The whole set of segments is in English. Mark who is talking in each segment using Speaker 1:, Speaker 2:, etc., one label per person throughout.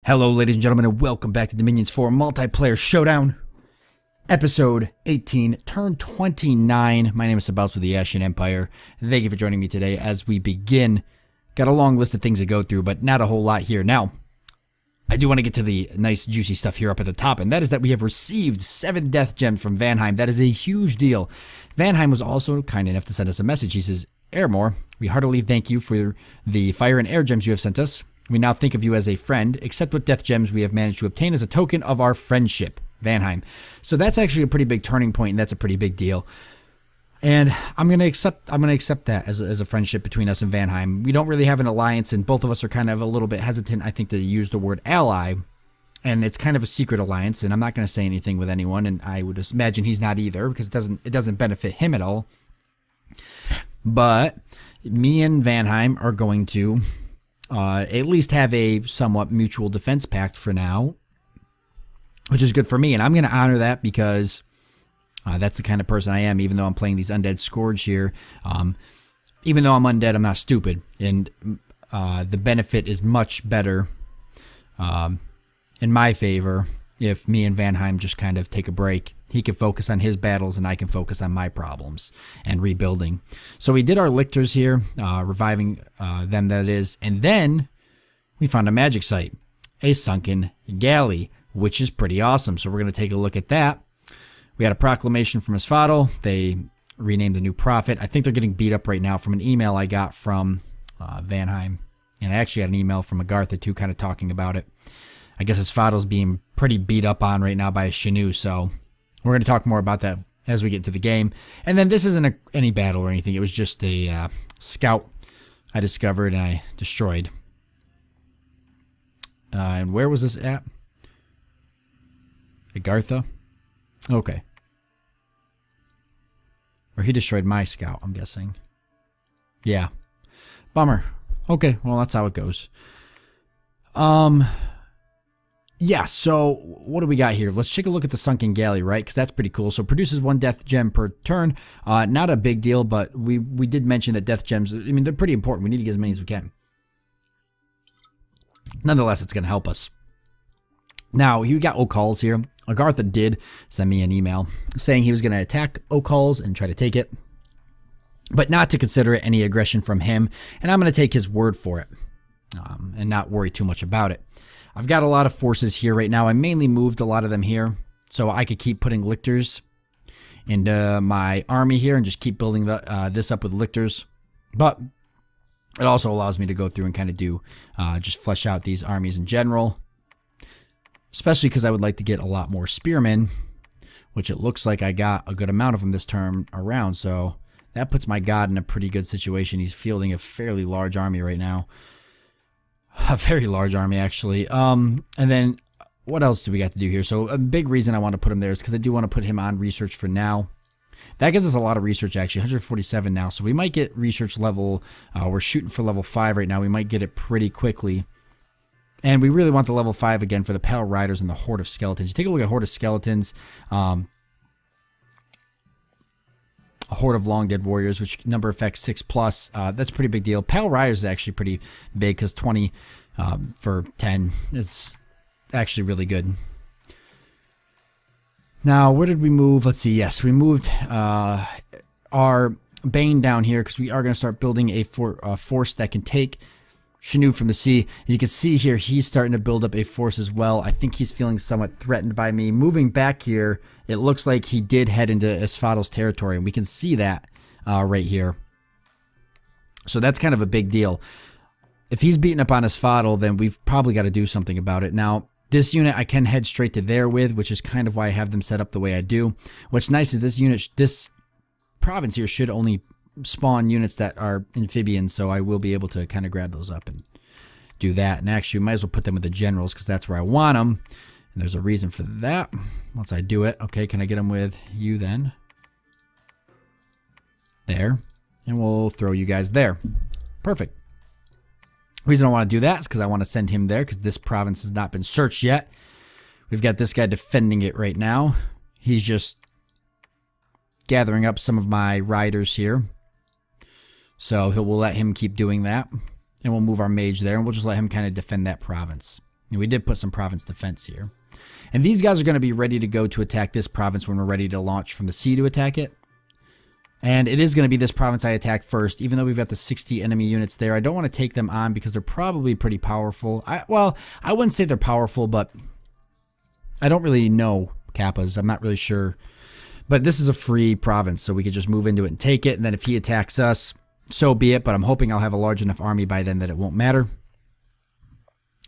Speaker 1: Hello, ladies and gentlemen, and welcome back to Dominions 4 Multiplayer Showdown, Episode 18, Turn 29. My name is Sabouts with the Ashen Empire. Thank you for joining me today as we begin. Got a long list of things to go through, but not a whole lot here. Now, I do want to get to the nice, juicy stuff here up at the top, and that is that we have received 7 death gems from Vanheim. That is a huge deal. Vanheim was also kind enough to send us a message. He says, Airmore, we heartily thank you for the fire and air gems you have sent us. We now think of you as a friend, except what death gems we have managed to obtain as a token of our friendship, Vanheim. So that's actually a pretty big turning point, and that's a pretty big deal. And I'm gonna accept that as a friendship between us and Vanheim. We don't really have an alliance, and both of us are kind of a little bit hesitant, I think, to use the word ally. And it's kind of a secret alliance, and I'm not gonna say anything with anyone, and I would imagine he's not either, because it doesn't benefit him at all. But me and Vanheim are going to at least have a somewhat mutual defense pact for now, which is good for me, and I'm going to honor that because that's the kind of person I am. Even though I'm playing these undead Scourge here, even though I'm undead, I'm not stupid, and the benefit is much better in my favor if me and Vanheim just kind of take a break. He can focus on his battles and I can focus on my problems and rebuilding. So we did our lictors here, reviving them, that is, and then we found a magic site, a sunken galley, which is pretty awesome. So we're going to take a look at that. We had a proclamation from Asphodel. They renamed the new prophet. I think they're getting beat up right now from an email I got from Vanheim. And I actually had an email from Agartha too, kind of talking about it. I guess Asphodel's being pretty beat up on right now by a Shanu, so we're going to talk more about that as we get into the game. And then this isn't any battle or anything. It was just a scout I discovered and I destroyed. And where was this at? Agartha? Okay. Or he destroyed my scout, I'm guessing. Yeah. Bummer. Okay, well, that's how it goes. Yeah, so what do we got here? Let's take a look at the sunken galley, right? Because that's pretty cool. So it produces 1 death gem per turn. Not a big deal, but we did mention that death gems, I mean, they're pretty important. We need to get as many as we can. Nonetheless, it's going to help us. Now, we got Okal's here. Agartha did send me an email saying he was going to attack Okal's and try to take it, but not to consider it any aggression from him. And I'm going to take his word for it and not worry too much about it. I've got a lot of forces here right now. I mainly moved a lot of them here so I could keep putting lictors into my army here and just keep building this up with lictors. But it also allows me to go through and kind of do just flesh out these armies in general, especially because I would like to get a lot more spearmen, which it looks like I got a good amount of them this term around. So that puts my god in a pretty good situation. He's fielding a fairly large army right now. A very large army, actually. And then what else do we got to do here? So a big reason I want to put him there is because I do want to put him on research for now. That gives us a lot of research, actually. 147 now. So we might get research level. We're shooting for level 5 right now. We might get it pretty quickly. And we really want the level 5 again for the Pale Riders and the Horde of Skeletons. You take a look at Horde of Skeletons. A Horde of Long Dead Warriors, which number effects 6+. That's a pretty big deal. Pale Riders is actually pretty big because 20 for 10 is actually really good. Now, where did we move? Let's see. Yes, we moved our Bane down here because we are going to start building a force that can take Shanu from the sea. You can see here he's starting to build up a force as well. I think he's feeling somewhat threatened by me. Moving back here, it looks like he did head into Asphodel's territory, and we can see that right here. So that's kind of a big deal. If he's beating up on Asphodel, then we've probably got to do something about it. Now, this unit I can head straight to there with, which is kind of why I have them set up the way I do. What's nice is this province here should only spawn units that are amphibians, so I will be able to kind of grab those up and do that. And actually, we might as well put them with the generals because that's where I want them. And there's a reason for that. Once I do it, okay, can I get them with you then? There. And we'll throw you guys there. Perfect. The reason I want to do that is because I want to send him there because this province has not been searched yet. We've got this guy defending it right now. He's just gathering up some of my riders here. So we'll let him keep doing that. And we'll move our mage there, and we'll just let him kind of defend that province. And we did put some province defense here. And these guys are going to be ready to go to attack this province when we're ready to launch from the sea to attack it. And it is going to be this province I attack first, even though we've got the 60 enemy units there. I don't want to take them on because they're probably pretty powerful. Well, I wouldn't say they're powerful, but I don't really know Kappas. I'm not really sure. But this is a free province, so we could just move into it and take it. And then if he attacks us, so be it. But I'm hoping I'll have a large enough army by then that it won't matter.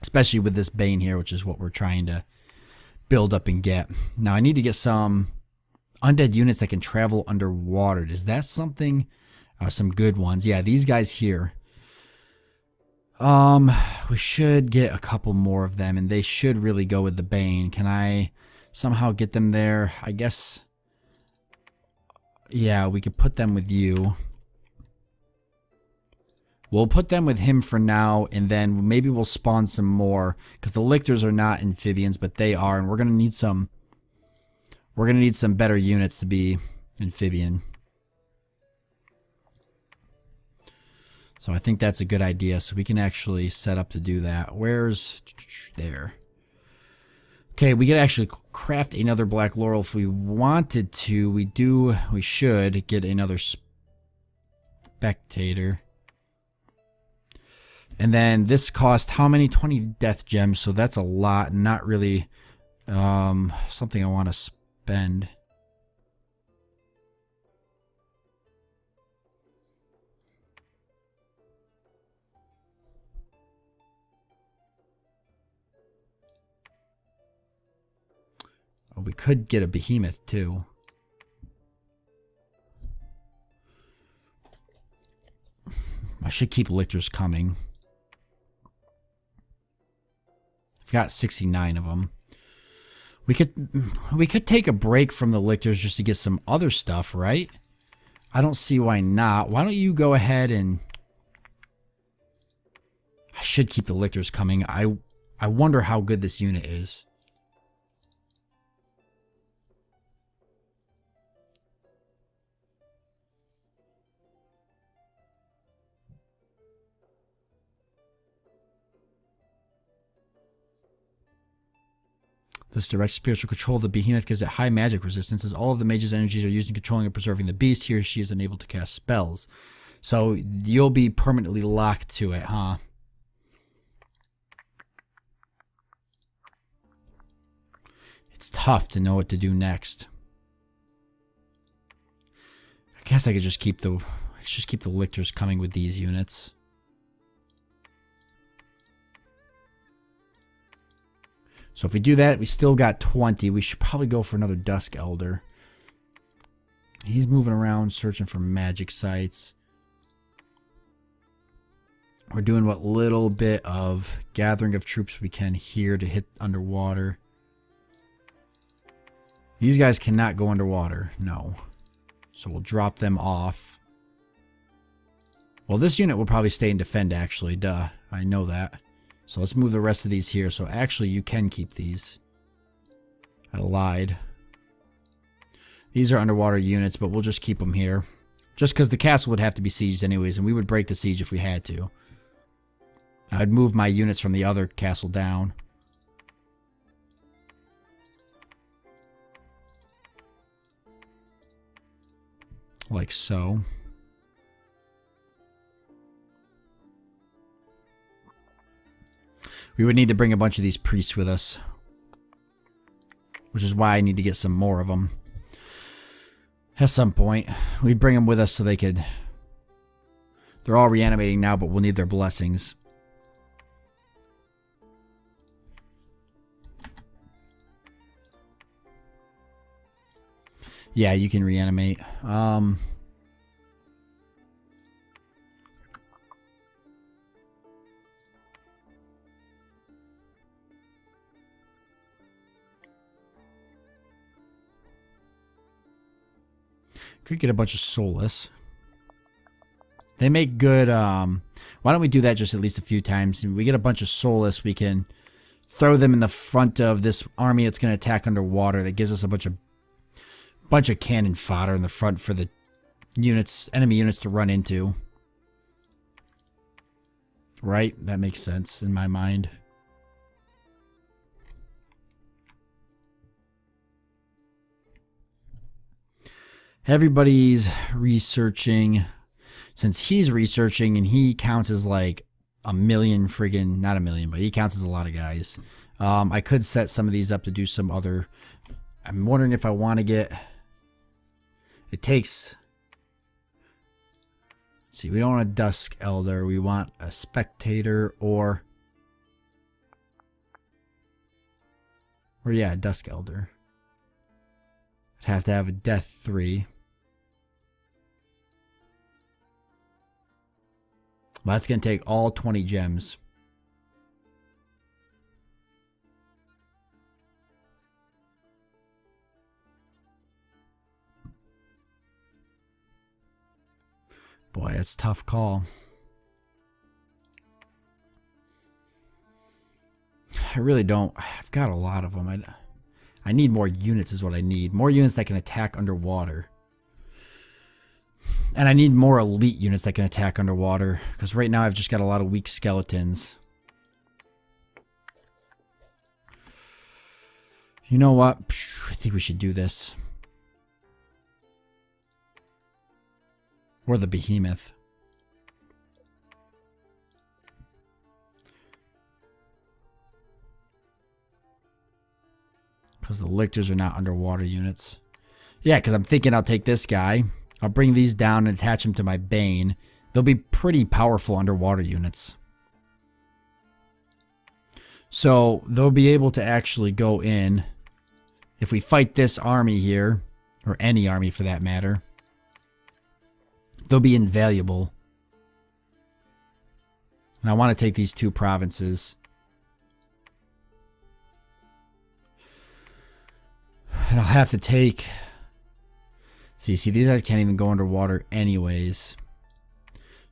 Speaker 1: Especially with this Bane here, which is what we're trying to build up and get. Now, I need to get some undead units that can travel underwater. Is that something? Some good ones. Yeah, these guys here. We should get a couple more of them, and they should really go with the Bane. Can I somehow get them there? I guess. Yeah, we could put them with you. We'll put them with him for now, and then maybe we'll spawn some more, because the lictors are not amphibians, but they are, and we're gonna need some. We're gonna need some better units to be amphibian. So I think that's a good idea. So we can actually set up to do that. Where's there? Okay, we could actually craft another black laurel if we wanted to. We should get another spectator. And then this cost how many? 20 death gems. So that's a lot. Not really something I want to spend. Oh, we could get a behemoth too. I should keep lictors coming. I've got 69 of them. We could take a break from the lictors just to get some other stuff, right? I don't see why not. Why don't you go ahead and... I should keep the lictors coming. I wonder how good this unit is. This direct spiritual control of the behemoth gives it high magic resistance, as all of the mage's energies are used in controlling and preserving the beast. He or she is unable to cast spells. So you'll be permanently locked to it, huh? It's tough to know what to do next. I guess I could just keep the lictors coming with these units. So if we do that, we still got 20. We should probably go for another Dusk Elder. He's moving around searching for magic sites. We're doing what little bit of gathering of troops we can here to hit underwater. These guys cannot go underwater. No. So we'll drop them off. Well, this unit will probably stay and defend, actually. Duh. I know that. So let's move the rest of these here. So actually you can keep these. I lied. These are underwater units, but we'll just keep them here. Just because the castle would have to be sieged anyways, and we would break the siege if we had to. I'd move my units from the other castle down. Like so. We would need to bring a bunch of these priests with us. Which is why I need to get some more of them. At some point. We'd bring them with us so they could... They're all reanimating now, but we'll need their blessings. Yeah, you can reanimate. Could get a bunch of soulless. They make good, why don't we do that just at least a few times? And we get a bunch of soulless, we can throw them in the front of this army that's going to attack underwater. That gives us a bunch of cannon fodder in the front for the units, enemy units to run into. Right? That makes sense in my mind. Everybody's researching. Since he's researching and he counts as like a million friggin', not a million, but he counts as a lot of guys. I could set some of these up to do some other. I'm wondering if I want to get. It takes. Let's see, we don't want a Dusk Elder. We want a Spectator or yeah, a Dusk Elder. I'd have to have a Death 3. Well, that's going to take all 20 gems. Boy, that's a tough call. I really don't. I've got a lot of them. I need more units is what I need. More units that can attack underwater. And I need more elite units that can attack underwater. Because right now I've just got a lot of weak skeletons. You know what? I think we should do this. Or the behemoth. Because the lictors are not underwater units. Yeah, because I'm thinking I'll take this guy. I'll bring these down and attach them to my Bane. They'll be pretty powerful underwater units. So they'll be able to actually go in. If we fight this army here, or any army for that matter, they'll be invaluable. And I want to take these 2 provinces. And I'll have to take... See, these guys can't even go underwater anyways.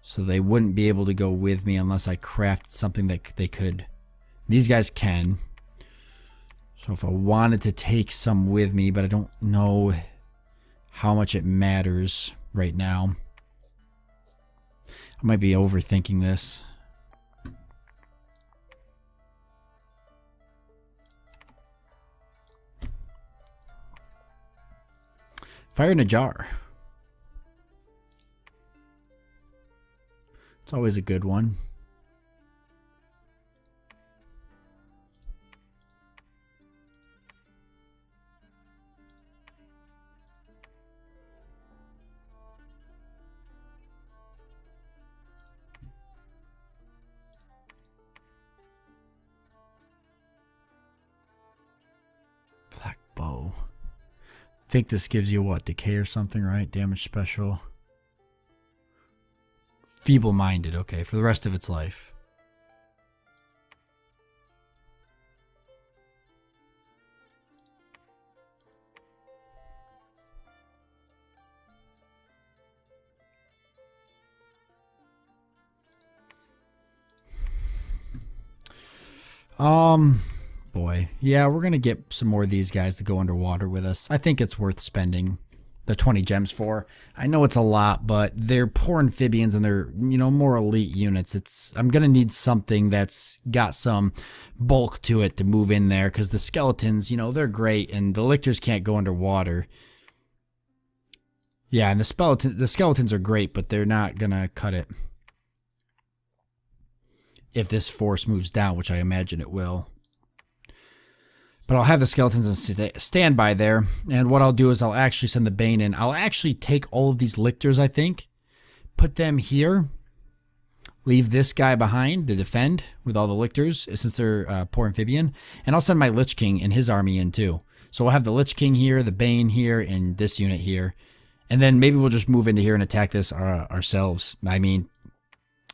Speaker 1: So they wouldn't be able to go with me unless I crafted something that they could. These guys can. So if I wanted to take some with me, but I don't know how much it matters right now. I might be overthinking this. Fire in a jar. It's always a good one. Black bow. I think this gives you what? Decay or something, right? Damage special. Feeble-minded, okay, for the rest of its life. Boy. Yeah, we're going to get some more of these guys to go underwater with us. I think it's worth spending the 20 gems for. I know it's a lot, but they're poor amphibians and they're, you know, more elite units. I'm going to need something that's got some bulk to it to move in there because the skeletons, you know, they're great and the lictors can't go underwater. Yeah, and the skeletons are great, but they're not going to cut it. If this force moves down, which I imagine it will. But I'll have the skeletons on standby there. And what I'll do is I'll actually send the Bane in. I'll actually take all of these lictors, I think. Put them here. Leave this guy behind to defend with all the lictors, since they're poor amphibian. And I'll send my Lich King and his army in too. So we'll have the Lich King here, the Bane here, and this unit here. And then maybe we'll just move into here and attack this ourselves. I mean,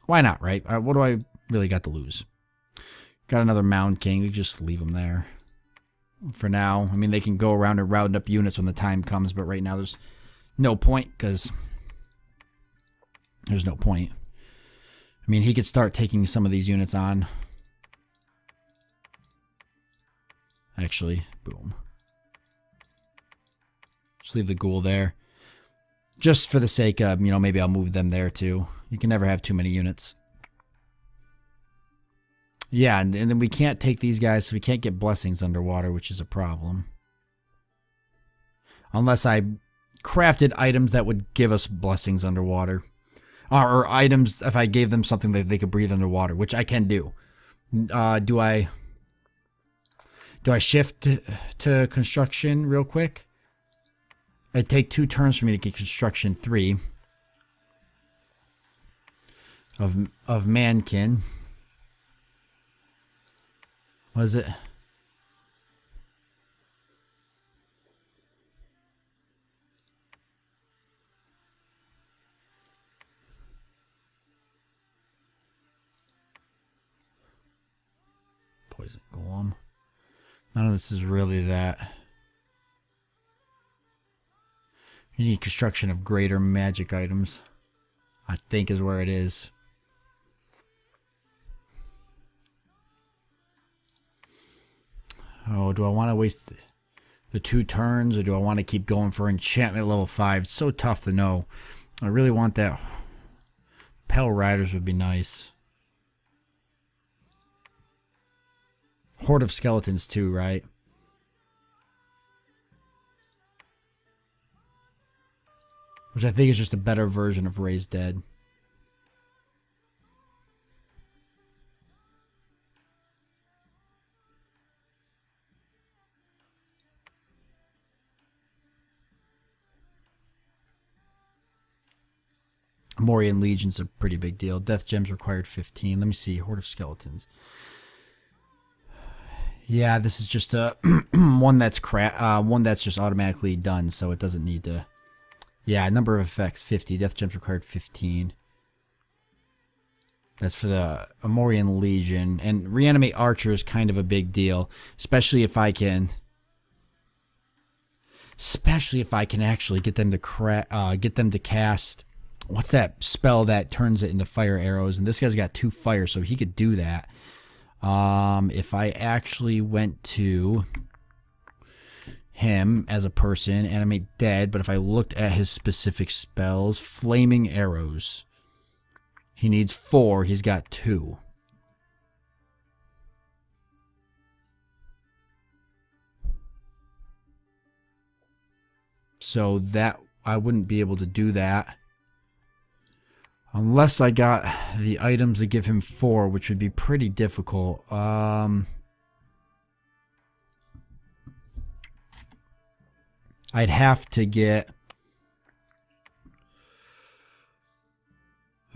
Speaker 1: why not, right? What do I really got to lose? Got another Mound King. We just leave him there. For now, I mean, they can go around and round up units when the time comes, but right now there's no point because there's no point. I mean, he could start taking some of these units on. Actually, boom. Just leave the ghoul there. Just for the sake of, you know, maybe I'll move them there too. You can never have too many units. Yeah, and then we can't take these guys, so we can't get blessings underwater, which is a problem. Unless I crafted items that would give us blessings underwater. Or items if I gave them something that they could breathe underwater, which I can do. Do I shift to construction real quick? It'd take 2 turns for me to get construction 3 of mankin. Was it? Poison golem. None of this is really that. You need construction of greater magic items, I think is where it is. Oh, do I want to waste the 2 turns, or do I want to keep going for enchantment level 5? It's so tough to know. I really want that. Pale Riders would be nice. Horde of Skeletons too, right? Which I think is just a better version of Raised Dead. Morian Legion's a pretty big deal. Death Gems required 15. Let me see. Horde of Skeletons. Yeah, this is just a one that's just automatically done, so it doesn't need to. Yeah, number of effects 50. Death Gems required 15. That's for the Amorian Legion, and Reanimate Archer is kind of a big deal, especially if I can actually get them to cast. What's that spell that turns it into fire arrows? And this guy's got 2 fire, so he could do that. If I actually went to him as a person, animate dead, but if I looked at his specific spells, flaming arrows. He needs 4, he's got 2. So that, I wouldn't be able to do that. Unless I got the items that give him 4, which would be pretty difficult. I'd have to get...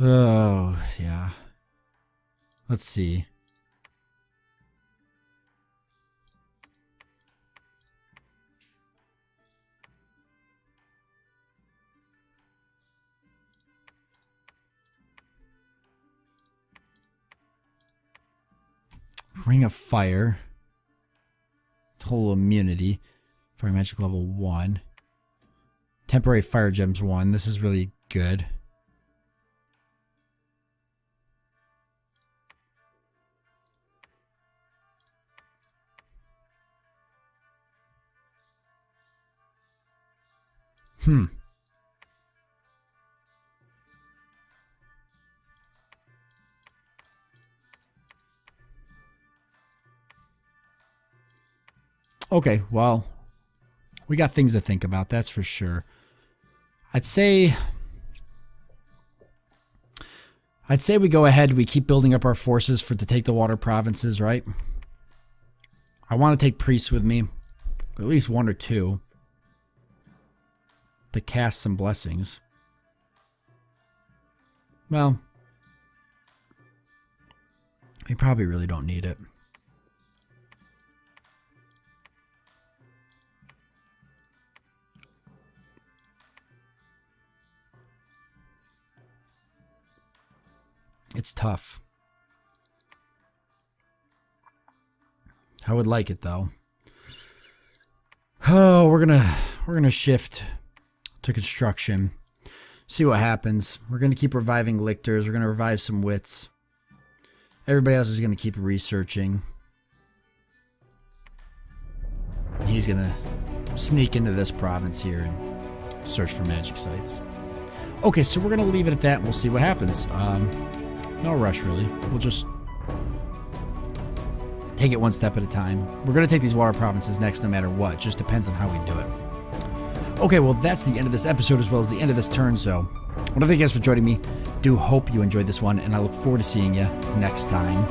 Speaker 1: Oh, yeah. Let's see. Ring of Fire. Total immunity. Fire magic level 1. Temporary Fire Gems 1. This is really good. Okay, well, we got things to think about, that's for sure. I'd say we go ahead, we keep building up our forces to take the water provinces, right? I want to take priests with me, at least 1 or 2, to cast some blessings. Well, we probably really don't need it. It's tough. I would like it though. Oh, we're gonna shift to construction. See what happens. We're gonna keep reviving lictors. We're gonna revive some wits. Everybody else is gonna keep researching. He's gonna sneak into this province here and search for magic sites. Okay, so we're gonna leave it at that and we'll see what happens. No rush, really. We'll just take it one step at a time. We're going to take these water provinces next no matter what. Just depends on how we do it. Okay, well, that's the end of this episode as well as the end of this turn, so I want to thank you guys for joining me. Do hope you enjoyed this one, and I look forward to seeing you next time.